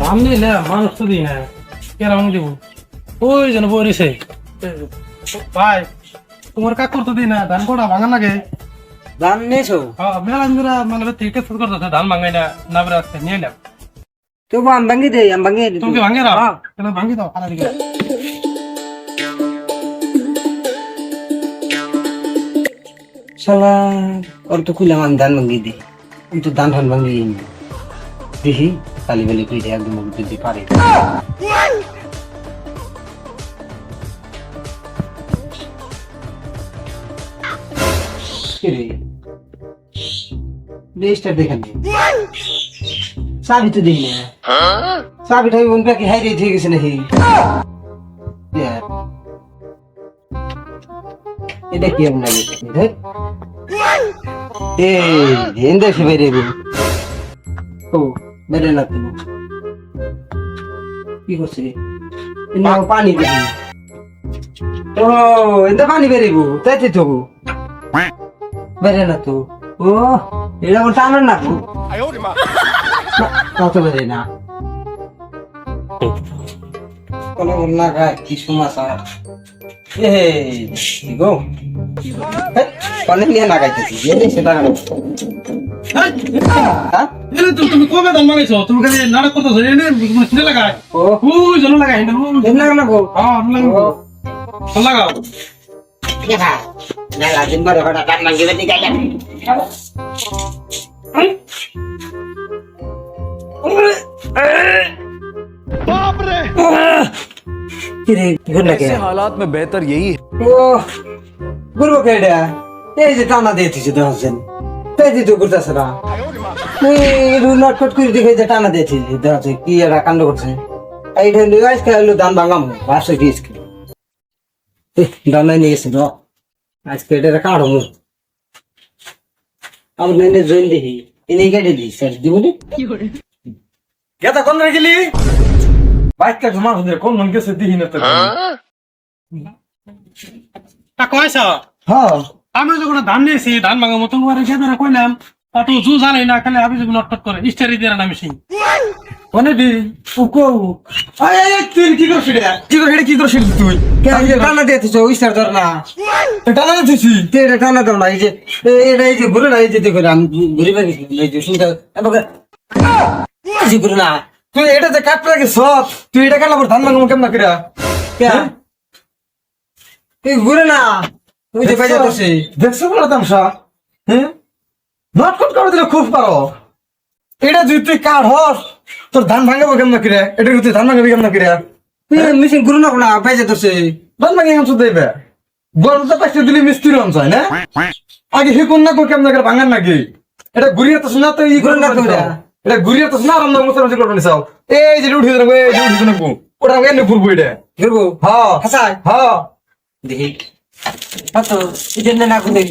ধান নিলে মানুষ তো দিই না কেরাম দিব ওই যেন বলিছে ভাই তোমার কাক করতে দিই না ধান কোটা ভাঙা লাগে ধান নিয়েছো মেলা মেলা মানে ঠিক করতেছে ধান ভাঙাই না বেড়ে আসতে নিয়ে এলাম তবু আমি ভাঙি দেই আমি ভাঙিয়ে দিই তুমি কি ভাঙে দাও তাহলে ভাঙি দাও খারাপ দিকে শালা ওর তো খুলে আমি ধান ভাঙিয়ে দিই আমি তো ধান ভাঙিয়ে নি দেখি কালি বেলি তুই একদম যদি পারে রেজিস্টার দেখেন চাবি তো দিই না চাবিটা ওই কি হাই রেট হয়ে গেছে নাকি এটা কি এমন লাগে এই দেখি বাইরে ও বেড়ে না তুমি কি করছি পানি দেখি ও এটা পানি বেরিব তাই তো বেড়ে না তো ও এটা আমার টানার না কত বেড়ে না কোনো না গায় কি সমাচার গো পানি নিয়ে না গাইতেছি সেটা তুমি কবে ধান ভাঙাইছো তুমি খালি নাটক করতেছো এনে লাগাই ওই জন্য লাগাই লাগাও দিন পরে হঠাৎ টান ভাঙিয়ে বেটি গাইলাম हालात में बेहतर यही है ও গুরু কেডা এই যে টানা দিয়েছিস 10 এই যে তো করতেছ না এই রুলার কট করে দেখে যে টানা দিয়েছিস 10 কি এরা কাণ্ড করছে এইটা নিগাইস খাইলো দান ভাঙাম বাসে দিস দানা নিয়ে গেছে তো আজকে এটা কাঢ়ো আমার নেনে জয়েন দেখি এনে কেটে দিই স্যার দিব নি গেতা কোন গেলি বাইকটা জমা হয়ে কোন মন গেছে দিহি না তো তা কইছো হ্যাঁ আমরা যখন ধান নিয়েছি ধান ভাঙা মতো করে গেদারা কইলাম তো জু জানাই না খালি আবি যখন নটকট করে স্টারি দিয়ে না মিশিং কোনে দি উকো আয় তুই কি করছিস রে কি করছিস তুই টানা দিয়েছিস ওই স্যার ধর না টানা দিছিস এটা টানা দাও না এই যে এটা এই যে ঘুরে না এই যে দেখো আমি ঘুরে পারি এই যে শুনতে এই যে ঘুরে না তুই এটা যে কাট লাগে সব তুই এটা কেন ধান ভাঙা কেমন করে তুই ঘুরে না তুই যে পাই যাচ্ছিস দেখছো বড় তামসা হ্যাঁ নটকট করে দিলে খুব পারো এটা যদি তুই কাঠ হস তোর ধান ভাঙাবো কেমন করে এটা তুই ধান ভাঙাবি কেমন করে মেশিন ঘুরে না না পাই যাচ্ছিস ধান ভাঙি অংশ দেবে গরমটা পাইছে দিলে মিস্ত্রি অংশ হয় না আগে হে কোন না কো কেমন করে ভাঙান নাকি এটা ঘুরিয়ে তো শোনা তো ই করে না তো এটা ঘুরিয়ে তো শোনা রান্না মশলা করবে না সব এই যে উঠে যাবে এই যে উঠে যাবে ওটা কেন ঘুরবো এটা ঘুরবো হ্যাঁ হাসাই হ্যাঁ দেখি কত এই জন্য না ঘুরে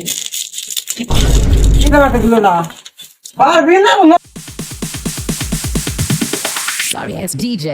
কি কামাতে গেল না পারবি না Sorry, it's DJ.